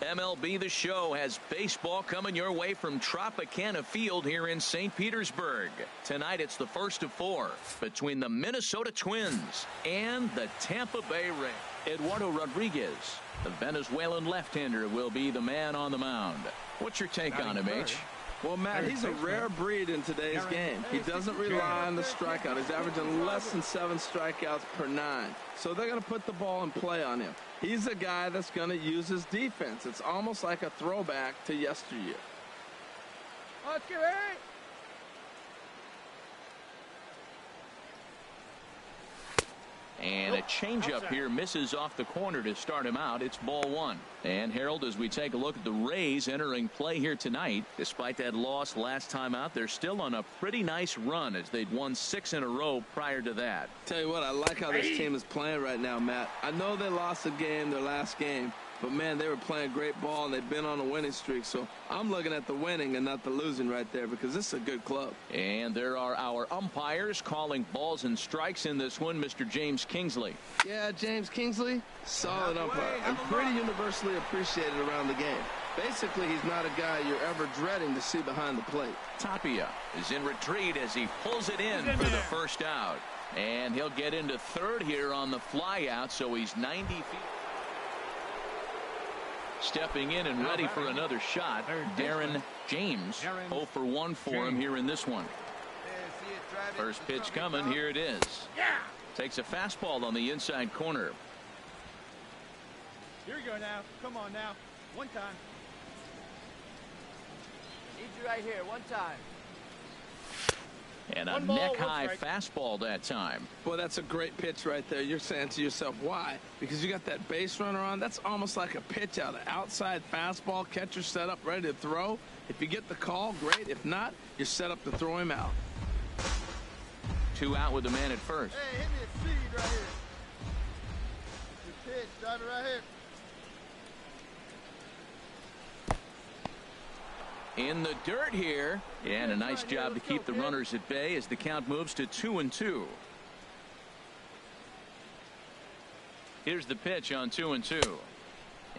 MLB The Show has baseball coming your way from Tropicana Field here in St. Petersburg. Tonight it's the first of 4 between the Minnesota Twins and the Tampa Bay Rays. Eduardo Rodriguez, the Venezuelan left-hander, will be the man on the mound. What's your take on him, H? Well, Matt, he's a rare breed in today's game. He doesn't rely on the strikeout. He's averaging less than 7 strikeouts per 9. So they're going to put the ball in play on him. He's a guy that's going to use his defense. It's almost like a throwback to yesteryear. And a changeup here misses off the corner to start him out. It's ball 1. And Harold, as we take a look at the Rays entering play here tonight, despite that loss last time out, they're still on a pretty nice run as they'd won 6 in a row prior to that. Tell you what, I like how this team is playing right now, Matt. I know they lost a game, their last game, but man, they were playing great ball and they've been on a winning streak. So I'm looking at the winning and not the losing right there, because this is a good club. And there are our umpires calling balls and strikes in this one, Mr. James Kingsley. Yeah, James Kingsley, solid umpire and pretty universally appreciated around the game. Basically, he's not a guy you're ever dreading to see behind the plate. Tapia is in retreat as he pulls it in for the first out. And he'll get into third here on the fly out, so he's 90 feet. Stepping in and ready for another shot, Darren James. 0 for 1 for him here in this one. First pitch coming. Here it is. Takes a fastball on the inside corner. Here we go now. Come on now. One time. Need you right here. One time. And a neck-high fastball that time. Boy, that's a great pitch right there. You're saying to yourself, why? Because you got that base runner on. That's almost like a pitch out. An outside fastball, catcher set up, ready to throw. If you get the call, great. If not, you're set up to throw him out. 2 out with the man at first. Hey, hit me a seed right here. Good pitch. Drive it right here. In the dirt here, and a nice job to keep the runners at bay as the count moves to 2-2. Here's the pitch on 2-2,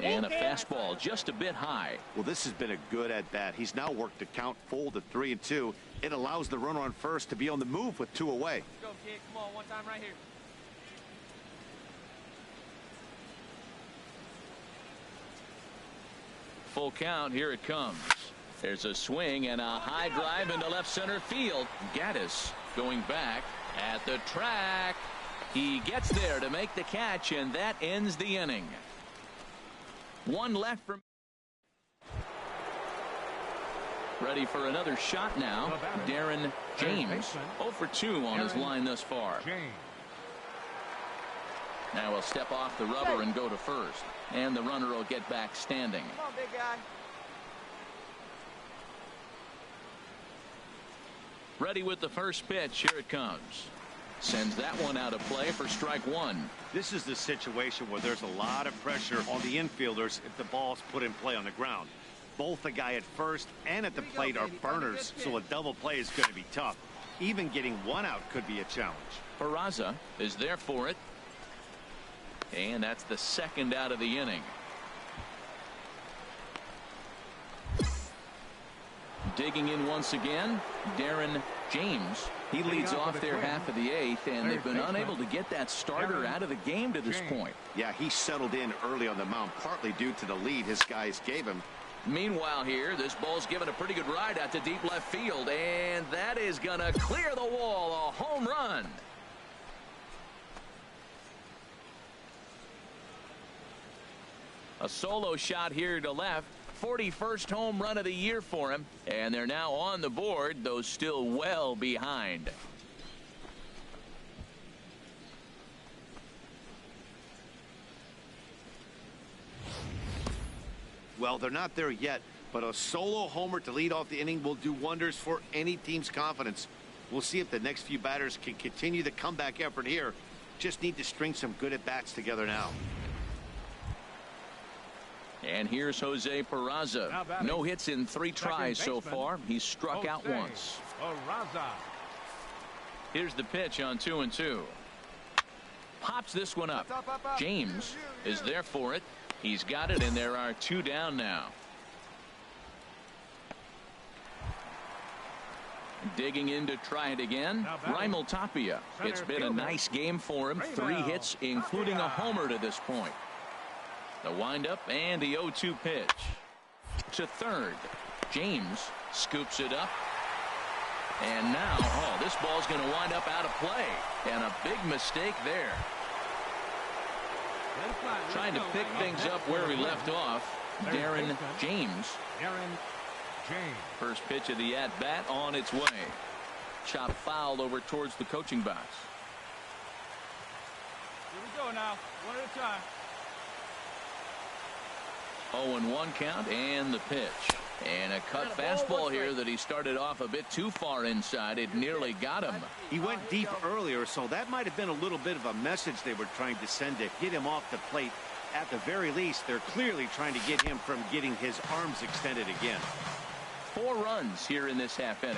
and a fastball just a bit high. Well, this has been a good at bat. He's now worked the count full to 3-2. It allows the runner on first to be on the move with 2 away. Let's go, kid. Come on, one time right here. Full count. Here it comes. There's a swing and a high drive into left center field. Gaddis going back at the track. He gets there to make the catch, and that ends the inning. 1 left from. Ready for another shot now. Darren James, 0 for 2 on his line thus far. Now he'll step off the rubber and go to first, and the runner will get back standing. Come on, big guy. Ready with the first pitch. Here it comes. Sends that one out of play for strike 1. This is the situation where there's a lot of pressure on the infielders if the ball's put in play on the ground. Both the guy at first and at the plate are burners, so a double play is going to be tough. Even getting 1 out could be a challenge. Peraza is there for it. And that's the 2nd out of the inning. Digging in once again, Darren James. He leads off their half of the 8th, and they've been unable to get that starter out of the game to this point. Yeah, he settled in early on the mound, partly due to the lead his guys gave him. Meanwhile here, this ball's given a pretty good ride out to deep left field, and that is going to clear the wall. A home run. A solo shot here to left. 41st home run of the year for him, and they're now on the board, though still well behind. Well, they're not there yet, but a solo homer to lead off the inning will do wonders for any team's confidence. We'll see if the next few batters can continue the comeback effort here. Just need to string some good at-bats together now. And here's Jose Peraza. No hits in 3 tries so far. He's struck out once. Here's the pitch on 2-2. Pops this one up. James is there for it. He's got it, and there are 2 down now. Digging in to try it again, Raimel Tapia. It's been a nice game for him. 3 hits, including a homer to this point. The windup and the 0-2 pitch. To third. James scoops it up. And now, this ball's going to wind up out of play. And a big mistake there. Trying to pick things up where we left off. Darren James. First pitch of the at-bat on its way. Chop foul over towards the coaching box. Here we go now. One at a time. 0-1 count and the pitch. And a cut fastball here that he started off a bit too far inside. It nearly got him. He went deep earlier, so that might have been a little bit of a message they were trying to send to get him off the plate. At the very least, they're clearly trying to get him from getting his arms extended again. 4 runs here in this half inning.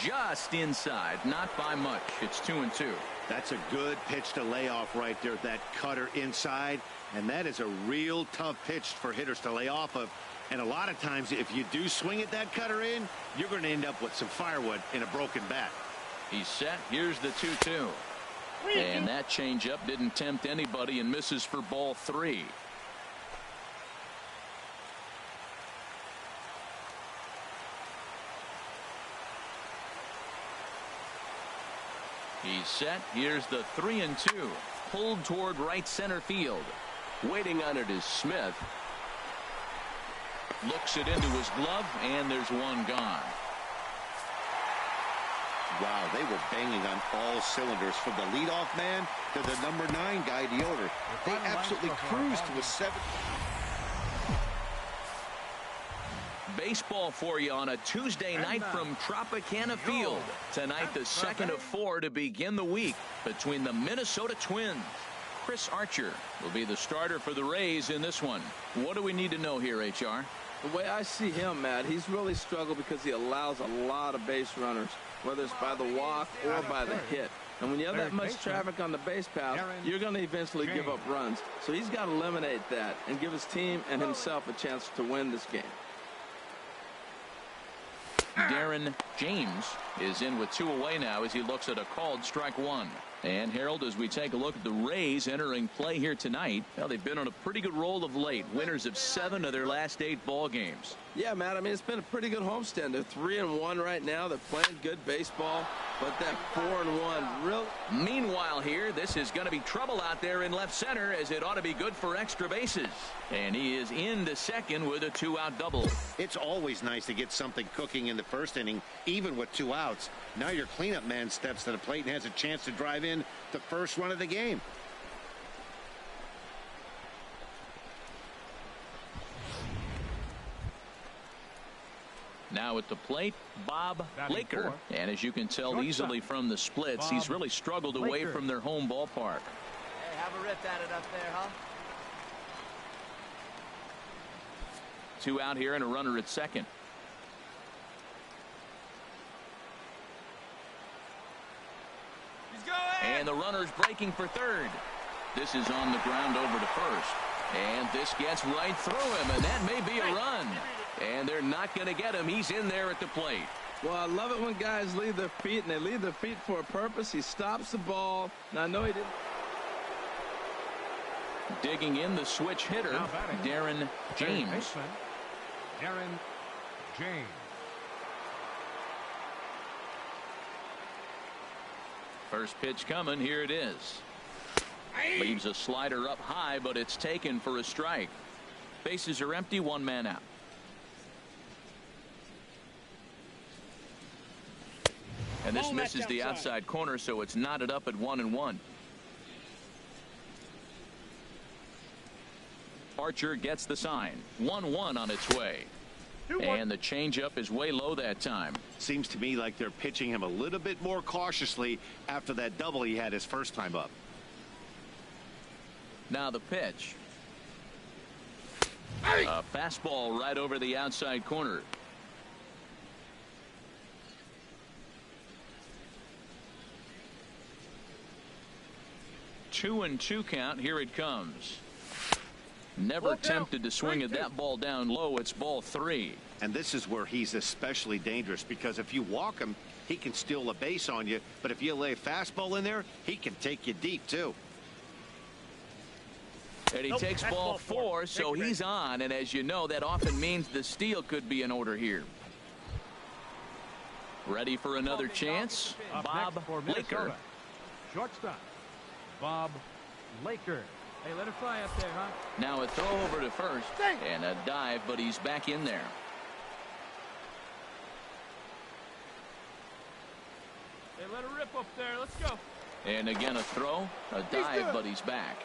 Just inside, not by much. It's 2-2. That's a good pitch to lay off right there. That cutter inside, and that is a real tough pitch for hitters to lay off of. And a lot of times, if you do swing at that cutter in, you're going to end up with some firewood in a broken bat. He's set. Here's the 2-2. And that changeup didn't tempt anybody and misses for ball 3. He's set. Here's the 3-2. Pulled toward right center field. Waiting on it is Smith. Looks it into his glove, and there's 1 gone. Wow, they were banging on all cylinders from the leadoff man to the number 9 guy, the order. They absolutely cruised to a 7. Baseball for you on a Tuesday night from Tropicana Field. Tonight, the second of 4 to begin the week between the Minnesota Twins. Chris Archer will be the starter for the Rays in this one. What do we need to know here, HR? The way I see him, Matt, he's really struggled because he allows a lot of base runners, whether it's by the walk or by the hit. And when you have that much traffic on the base path, you're going to eventually give up runs. So he's got to eliminate that and give his team and himself a chance to win this game. Darren James is in with 2 away now as he looks at a called strike 1. And Harold, as we take a look at the Rays entering play here tonight, well, they've been on a pretty good roll of late. Winners of 7 of their last 8 ball games. Yeah, Matt, I mean, it's been a pretty good homestand. They're 3-1 right now. They're playing good baseball, but that 4-1 really. Meanwhile here, this is going to be trouble out there in left center, as it ought to be good for extra bases. And he is into second with a 2-out double. It's always nice to get something cooking in the first inning, even with 2 outs. Now your cleanup man steps to the plate and has a chance to drive in the first run of the game. Now at the plate, Bob Laker. And as you can tell easily from the splits, he's really struggled away from their home ballpark. Hey, have a rip at it up there, huh? 2 out here and a runner at second. He's going! And the runner's breaking for third. This is on the ground over to first. And this gets right through him, and that may be a run. And they're not going to get him. He's in there at the plate. Well, I love it when guys leave their feet, and they leave their feet for a purpose. He stops the ball. Now, I know he didn't. Digging in the switch hitter, Darren James. Darren James. First pitch coming. Here it is. Leaves a slider up high, but it's taken for a strike. Bases are empty. 1 man out. And this misses the outside corner, so it's knotted up at 1-1. Archer gets the sign. 1-1 on its way. And the changeup is way low that time. Seems to me like they're pitching him a little bit more cautiously after that double he had his first time up. Now the pitch. A fastball right over the outside corner. 2-2 count. Here it comes. Never tempted to swing at that ball down low. It's ball 3. And this is where he's especially dangerous, because if you walk him, he can steal a base on you. But if you lay a fastball in there, he can take you deep, too. And he takes ball 4, so he's on. And as you know, that often means the steal could be in order here. Ready for another chance? Bob Laker. Shortstop, Bob Laker. Hey, let it fly up there, huh? Now a throw over to first and a dive, but he's back in there. Hey, let it rip up there. Let's go. And again a throw, a dive, but he's back.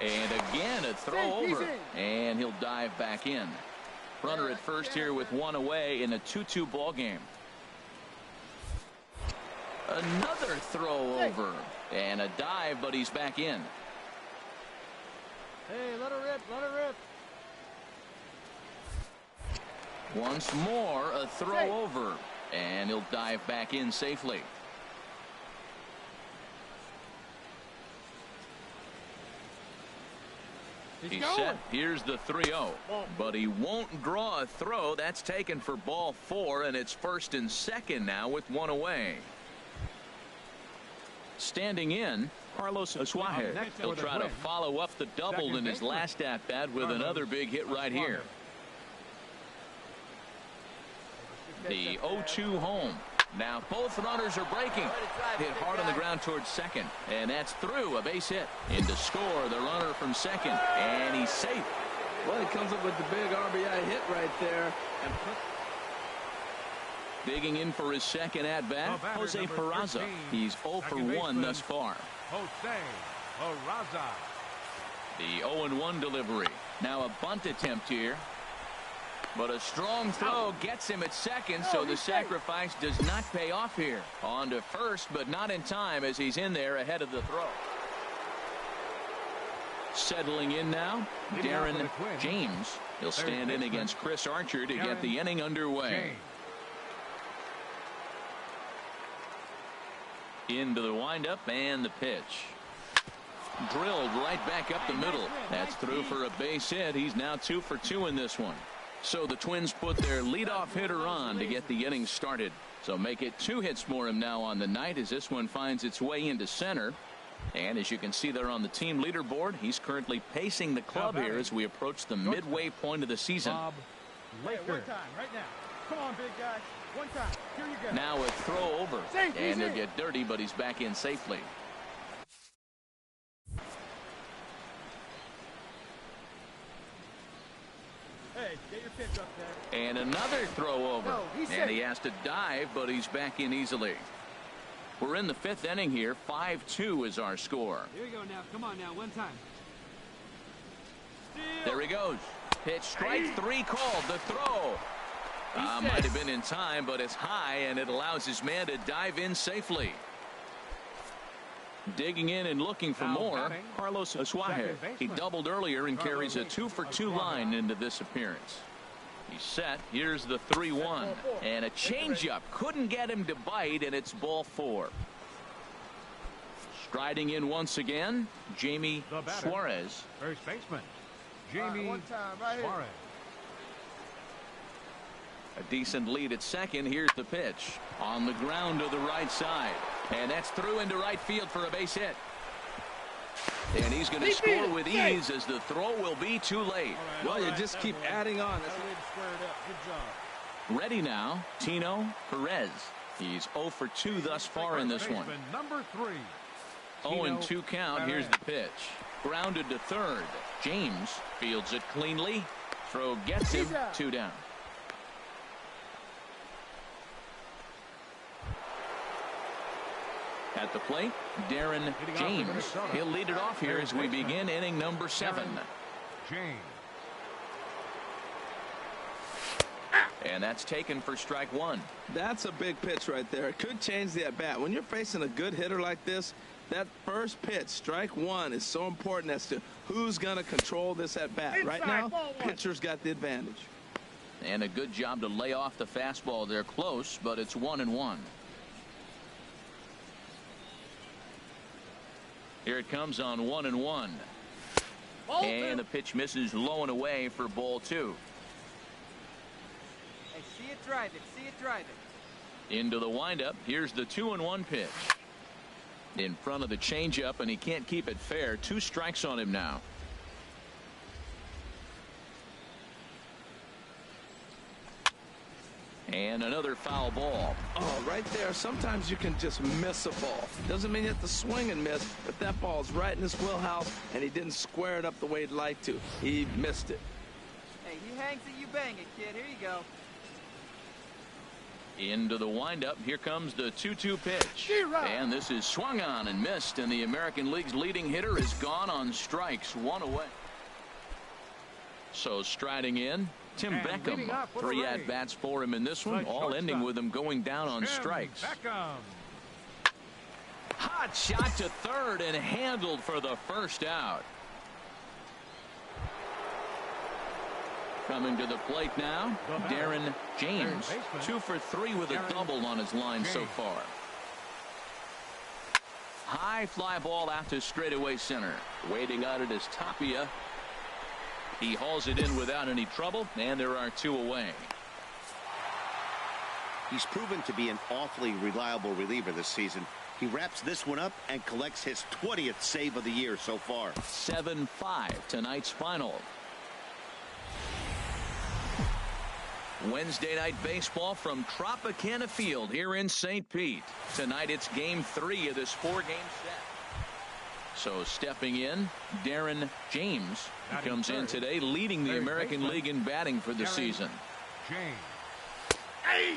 And again a throw over, and he'll dive back in. Runner at first here with 1 away in a 2-2 ball game. Another throw over and a dive, but he's back in. Hey, let her rip. Let her rip. Once more a throw over, and he'll dive back in safely. He's set. Here's the 3-0. But he won't draw a throw. That's taken for ball 4, and it's first and second now with 1 away. Standing in, Carlos Suarez. He'll try to follow up the double in his last at-bat with another big hit right here. The 0-2 home. Now both runners are breaking. Hit hard on the ground towards second. And that's through. A base hit. In to score the runner from second. And he's safe. Well, he comes up with the big RBI hit right there. And digging in for his second at-bat, Jose Peraza. He's 0 for 1 thus far. Jose Peraza. The 0-1 delivery. Now a bunt attempt here. But a strong throw gets him at second, so the sacrifice does not pay off here. On to first, but not in time as he's in there ahead of the throw. Settling in now, Darren James. He'll stand in against Chris Archer to get the inning underway. Into the windup and the pitch. Drilled right back up the middle. That's through for a base hit. He's now 2 for 2 in this one. So the Twins put their leadoff hitter on to get the inning started. So make it 2 hits for him now on the night as this one finds its way into center. And as you can see there on the team leaderboard, he's currently pacing the club here as we approach the midway point of the season. Bob Laker. Hey, one time, right now. Come on, big guy. One time. Here you go. Now a throw over. And he'll get dirty, but he's back in safely. Hey, get your pitch up there. And another throw over. And he has to dive, but he's back in easily. We're in the 5th inning here. 5-2 is our score. Here we go now. Come on now. One time. There he goes. Pitch strike 3 called. The throw. Might have been in time, but it's high, and it allows his man to dive in safely. Digging in and looking for more, Carlos Suarez. He doubled earlier and carries a 2 for 2 line into this appearance. He's set. Here's the 3-1. And a changeup. Couldn't get him to bite, and it's ball 4. Striding in once again, Jamie Suarez. First baseman, Jamie Suarez. A decent lead at second. Here's the pitch. On the ground to the right side. And that's through into right field for a base hit. And he's going to score with ease as the throw will be too late. Well, you just keep adding on. That's the way to square it up. Good job. Ready now, Tino Perez. He's 0 for 2 thus far in this one. Number 3. 0-2 count. Here's the pitch. Grounded to third. James fields it cleanly. Throw gets him. 2 down. At the plate, Darren James. He'll lead it off here as we begin inning number 7. James. And that's taken for strike 1. That's a big pitch right there. It could change the at-bat. When you're facing a good hitter like this, that first pitch, strike 1, is so important as to who's going to control this at-bat. Right now, pitcher's got the advantage. And a good job to lay off the fastball there. Close, but it's 1-1. Here it comes on 1-1. And the pitch misses low and away for ball 2. Hey, see it, drive it. See it, drive it. Into the windup. Here's the 2-1 pitch. In front of the changeup, and he can't keep it fair. 2 strikes on him now. And another foul ball. Oh, right there. Sometimes you can just miss a ball. Doesn't mean you have to swing and miss, but that ball's right in his wheelhouse, and he didn't square it up the way he'd like to. He missed it. Hey, he hangs it, you bang it, kid. Here you go. Into the windup. Here comes the 2-2 pitch. And this is swung on and missed, and the American League's leading hitter is gone on strikes. 1 away. So striding in, Tim Beckham. 3 at-bats for him in this one, all ending with him going down on strikes. Hot shot to third and handled for the first out. Coming to the plate now, Darren James. 2 for 3 with a double on his line so far. High fly ball out to straightaway center. Waiting on it is Tapia. He hauls it in without any trouble, and there are 2 away. He's proven to be an awfully reliable reliever this season. He wraps this one up and collects his 20th save of the year so far. 7-5 tonight's final. Wednesday night baseball from Tropicana Field here in St. Pete. Tonight it's game 3 of this 4-game set. So stepping in, Darren James. He comes in today leading the American League in batting for the season.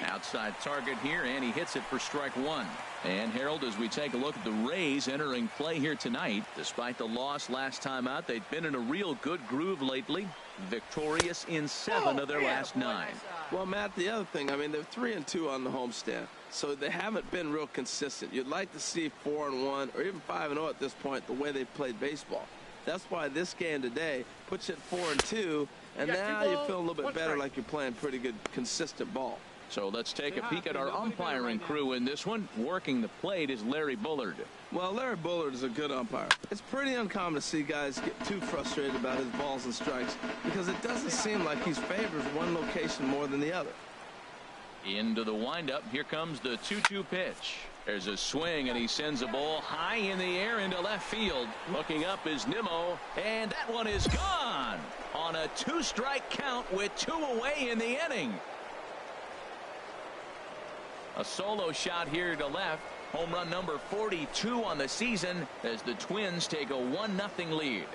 Outside target here, and he hits it for strike 1. And Harold, as we take a look at the Rays entering play here tonight, despite the loss last time out, they've been in a real good groove lately. Victorious in 7 of their last 9. Well, Matt, the other thing, I mean, they're 3-2 on the homestand, so they haven't been real consistent. You'd like to see 4-1 or even 5-0 at this point, the way they've played baseball. That's why this game today puts you at 4-2, and now you feel a little bit better, like you're playing pretty good, consistent ball. So let's take a peek at our umpiring crew in this one. Working the plate is Larry Bullard. Well, Larry Bullard is a good umpire. It's pretty uncommon to see guys get too frustrated about his balls and strikes because it doesn't seem like he favors one location more than the other. Into the windup. Here comes the 2-2 pitch. There's a swing, and he sends a ball high in the air into left field. Looking up is Nimmo, and that one is gone on a 2-strike count with 2 away in the inning. A solo shot here to left. Home run number 42 on the season as the Twins take a 1-0 lead.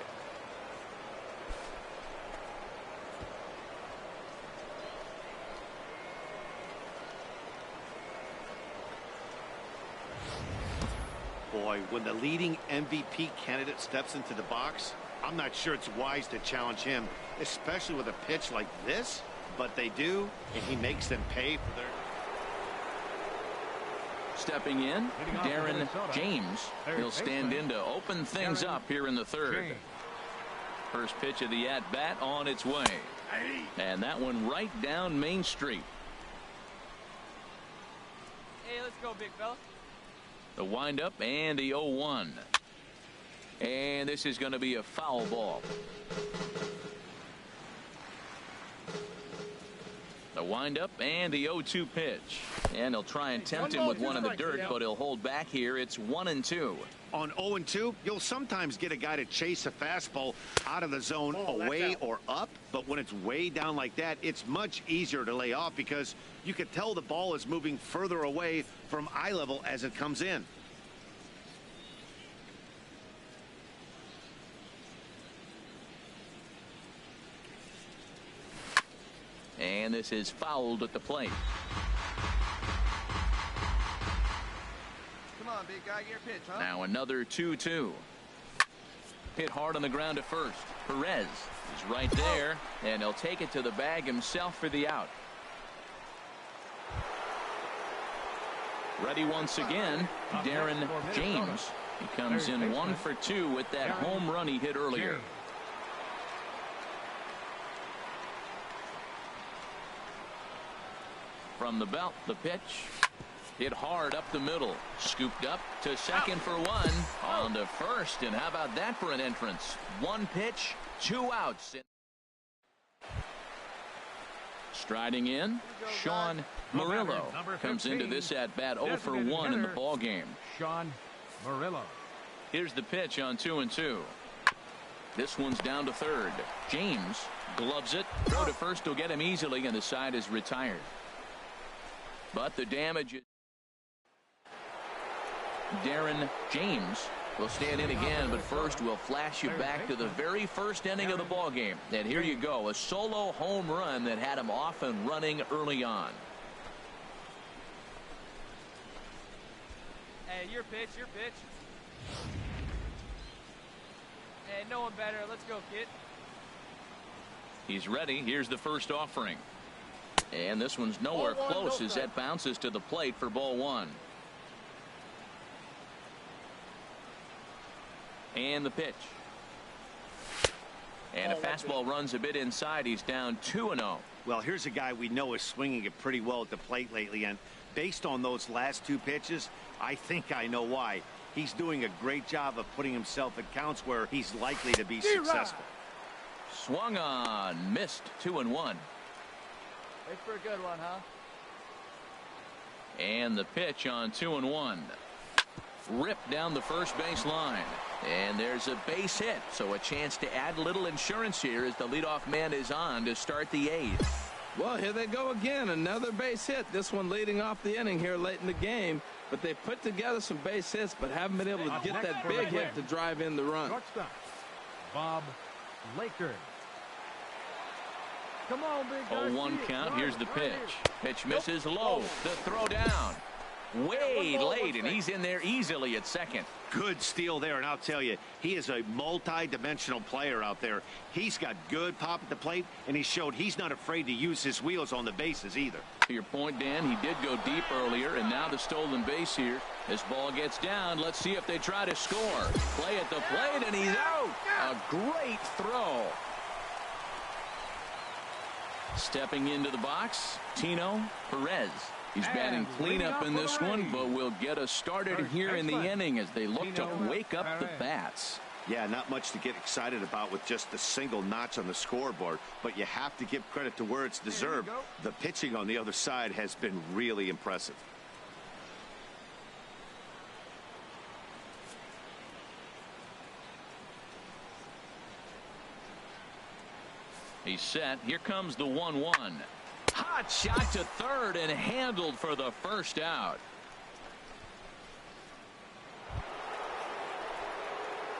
Boy, when the leading MVP candidate steps into the box, I'm not sure it's wise to challenge him, especially with a pitch like this. But they do, and he makes them pay for their... Stepping in, Darren James. He'll stand in to open things up here in the 3rd. First pitch of the at-bat on its way. And that one right down Main Street. Hey, let's go, big fella. The windup and the 0-1. And this is going to be a foul ball. The windup and the 0-2 pitch. And he'll try and tempt him with one in the dirt, but he'll hold back here. It's 1-2. On 0-2, you'll sometimes get a guy to chase a fastball out of the zone away or up, but when it's way down like that, it's much easier to lay off because you can tell the ball is moving further away from eye level as it comes in. And this is fouled at the plate. Come on, big guy, get your pitch, huh? Now another 2-2. Hit hard on the ground to first. Perez is right there, and he'll take it to the bag himself for the out. Ready once again, Darren James. He comes in 1 for 2 with that home run he hit earlier. From the belt, the pitch. Hit hard up the middle. Scooped up to second for one. On to first, and how about that for an entrance? One pitch, 2 outs. Striding in, Sean Murillo comes into this at bat 0 for 1 in the ball game. Sean Murillo. Here's the pitch on 2-2. This one's down to third. James gloves it. Throw to first will get him easily, and the side is retired. But the damage is Darren James will stand in again, but first we'll flash you back to the very first inning of the ball game. And here you go, a solo home run that had him off and running early on. Hey, your pitch, your pitch. Hey, no one better. Let's go, kid. He's ready. Here's the first offering. And this one's nowhere close as that bounces to the plate for ball 1. And the pitch. And a fastball runs a bit inside. He's down 2-0. Well, here's a guy we know is swinging it pretty well at the plate lately, and based on those last 2 pitches, I think I know why. He's doing a great job of putting himself at counts where he's likely to be successful. Swung on, missed. 2-1. Wait for a good one, huh? And the pitch on 2-1. Ripped down the first base line. And there's a base hit, so a chance to add a little insurance here as the leadoff man is on to start the 8th. Well, here they go again. Another base hit. This one leading off the inning here late in the game. But they put together some base hits, but haven't been able to get that big hit to drive in the run. Shortstop, Bob Laker. Come on, big guy. 0-1 count. Here's the pitch. Pitch misses low. The throw down. Way late, and he's in there easily at second. Good steal there, and I'll tell you, he is a multi-dimensional player out there. He's got good pop at the plate, and he showed he's not afraid to use his wheels on the bases either. To your point, Dan, he did go deep earlier, and now the stolen base here. This ball gets down. Let's see if they try to score. Play at the plate, and he's out. A great throw. Stepping into the box, Tino Perez. He's batting cleanup in this one, but will get us started here in the inning as they look to wake up the bats. Yeah, not much to get excited about with just a single notch on the scoreboard, but you have to give credit to where it's deserved. The pitching on the other side has been really impressive. He's set. Here comes the 1-1. Hot shot to third and handled for the first out.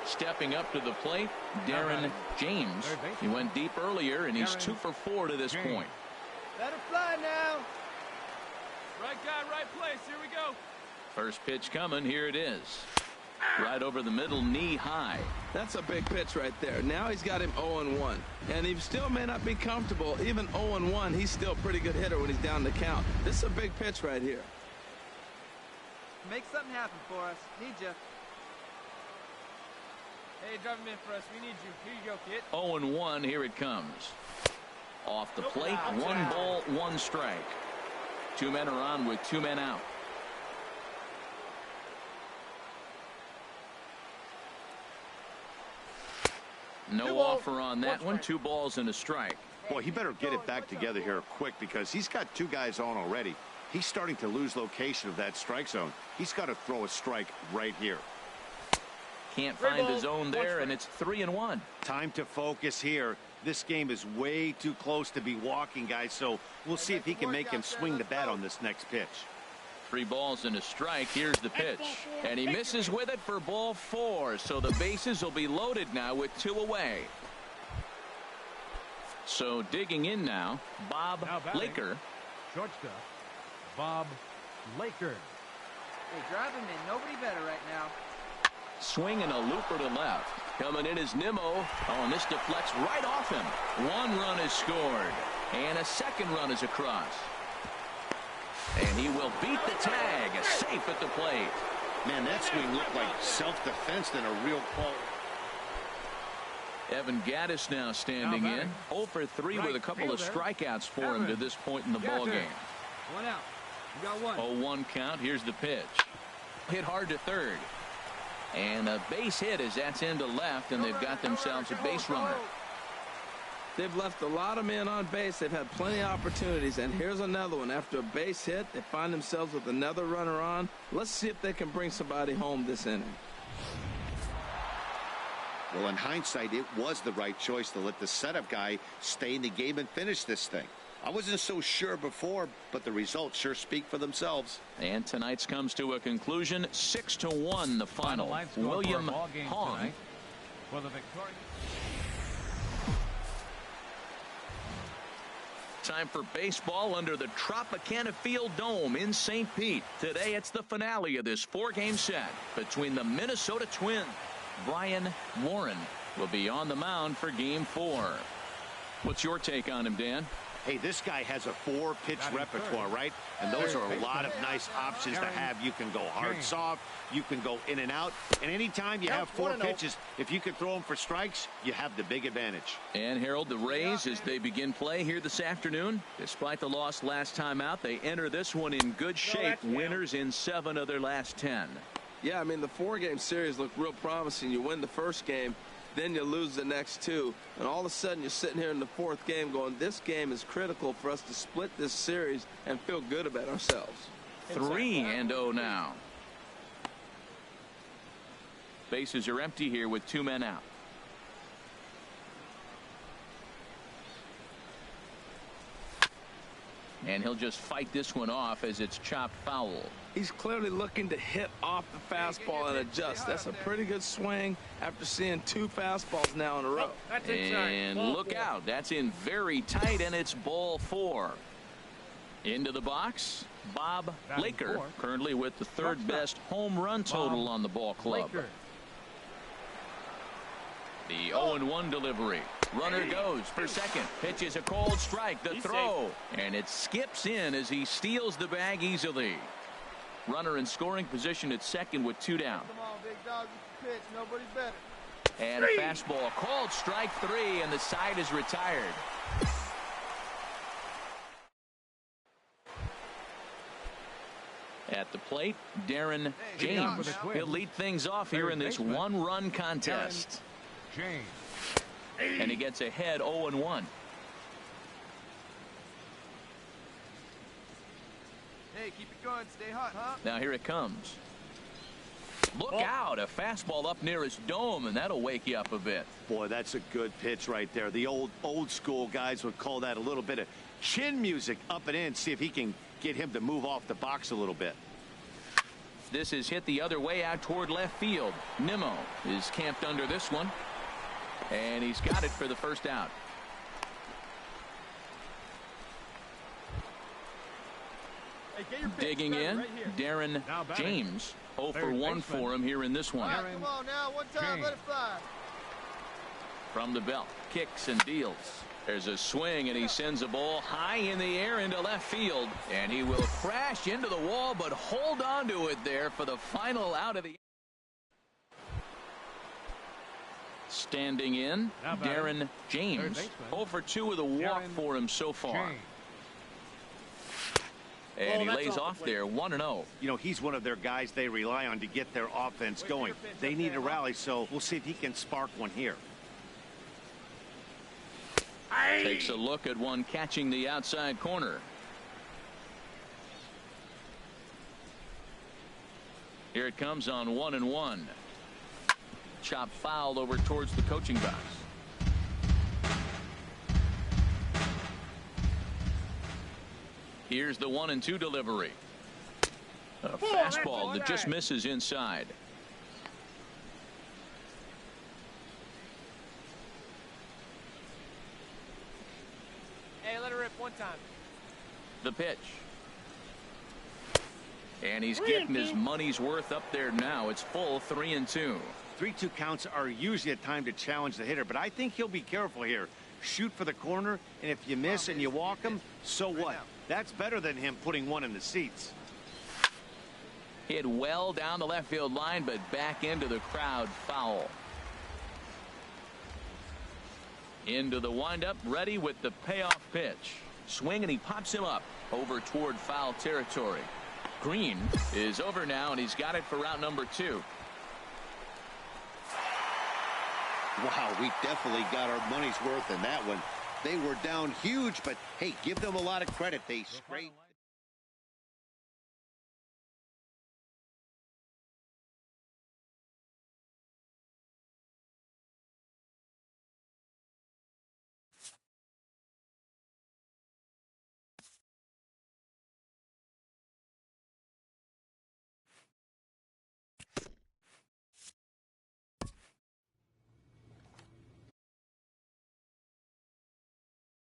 Stepping up to the plate, Darren James. He went deep earlier, and he's 2 for 4 to this point. Let it fly now. Right guy, right place. Here we go. First pitch coming. Here it is. Right over the middle, knee high. That's a big pitch right there. Now he's got him 0-1. And he still may not be comfortable. Even 0-1, he's still a pretty good hitter when he's down the count. This is a big pitch right here. Make something happen for us. Need you. Hey, drive him in for us. We need you. Here you go, kid. 0-1. Here it comes. Off the plate, 1 ball, 1 strike. 2 men are on with 2 men out. No offer on that one. 2 balls and a strike. Boy, he better get it back together here quick because he's got 2 guys on already. He's starting to lose location of that strike zone. He's got to throw a strike right here. Can't find the zone there, and it's 3-1. Time to focus here. This game is way too close to be walking, guys, so we'll see if he can make him swing the bat on this next pitch. 3 balls and a strike. Here's the pitch. And he misses with it for ball 4. So the bases will be loaded now with 2 away. So digging in now, Bob Laker. Shortstop, Bob Laker. Hey, drive him in. Nobody better right now. Swinging a looper to left. Coming in is Nimmo. Oh, and this deflects right off him. 1 run is scored. And a 2nd run is across. And he will beat the tag. Safe at the plate. Man, that swing looked like self-defense than a real call. Evan Gaddis now standing in. 0 for 3 with a couple of strikeouts for him to this point in the ball game. One out. You got one. 0-1 count. Here's the pitch. Hit hard to third. And a base hit as that's into left, and they've got themselves a base runner. They've left a lot of men on base. They've had plenty of opportunities, and here's another one. After a base hit, they find themselves with another runner on. Let's see if they can bring somebody home this inning. Well, in hindsight, it was the right choice to let the setup guy stay in the game and finish this thing. I wasn't so sure before, but the results sure speak for themselves. And tonight's comes to a conclusion. 6-1 the final. William Hong for the victorious. Time for baseball under the Tropicana Field Dome in St. Pete. Today it's the finale of this 4-game set between the Minnesota Twins. Brian Warren will be on the mound for Game 4. What's your take on him, Dan? Hey, this guy has a 4-pitch repertoire, right? And those are a lot of nice options to have. You can go hard, soft. You can go in and out. And anytime you have 4 pitches, if you can throw them for strikes, you have the big advantage. And Harold, the Rays, as they begin play here this afternoon, despite the loss last time out, they enter this one in good shape. Winners in 7 of their last 10. Yeah, I mean, the 4-game series looked real promising. You win the first game, then you lose the next 2, and all of a sudden you're sitting here in the 4th game going, this game is critical for us to split this series and feel good about ourselves. 3-0 now. Bases are empty here with 2 men out. And he'll just fight this one off as it's chopped foul. He's clearly looking to hit off the fastball and adjust. That's a pretty good swing after seeing 2 fastballs now in a row. And look out. That's in very tight, and it's ball 4. Into the box, Bob Laker, currently with the 3rd best home run total on the ball club. The 0-1 delivery. Runner goes for second. Pitch is a cold strike. The throw. And it skips in as he steals the bag easily. Runner in scoring position at second with 2 down. Come on, big dog. Get the pitch. Nobody's better. And a fastball. Called strike 3, and the side is retired. At the plate, Darren James. He'll lead things off here in this 1-run contest. And he gets ahead 0-1. Hey, keep it going. Stay hot, huh? Now here it comes. Look out. A fastball up near his dome, and that'll wake you up a bit. Boy, that's a good pitch right there. The old school guys would call that a little bit of chin music up and in. See if he can get him to move off the box a little bit. This is hit the other way out toward left field. Nimmo is camped under this one. And he's got it for the first out. Hey, get your pitch. Digging in, Right here. Darren James. 0 for 1 for him here in this one. All right, come on now. One time, let it fly. From the belt, kicks and deals. There's a swing, and he sends a ball high in the air into left field. And he will crash into the wall, but hold on to it there for the final out of the. Standing in, Darren James. 0 for 2 with a walk for him so far. And he lays off there, 1-0. You know, he's one of their guys they rely on to get their offense going. They need a rally, so we'll see if he can spark one here. Takes a look at one catching the outside corner. Here it comes on 1-1. Chop fouled over towards the coaching box. Here's the 1-2 delivery. A fastball that just misses inside. Hey, let her rip one time. The pitch. And he's getting his money's worth up there now. It's full 3-2. 3-2 counts are usually a time to challenge the hitter, but I think he'll be careful here. Shoot for the corner, and if you miss and you walk him, so what? That's better than him putting one in the seats. Hit well down the left field line, but back into the crowd, foul. Into the windup, ready with the payoff pitch. Swing, and he pops him up. over toward foul territory. Green is over now, and he's got it for route number 2. Wow, we definitely got our money's worth in that one. They were down huge, but hey, give them a lot of credit. They scraped.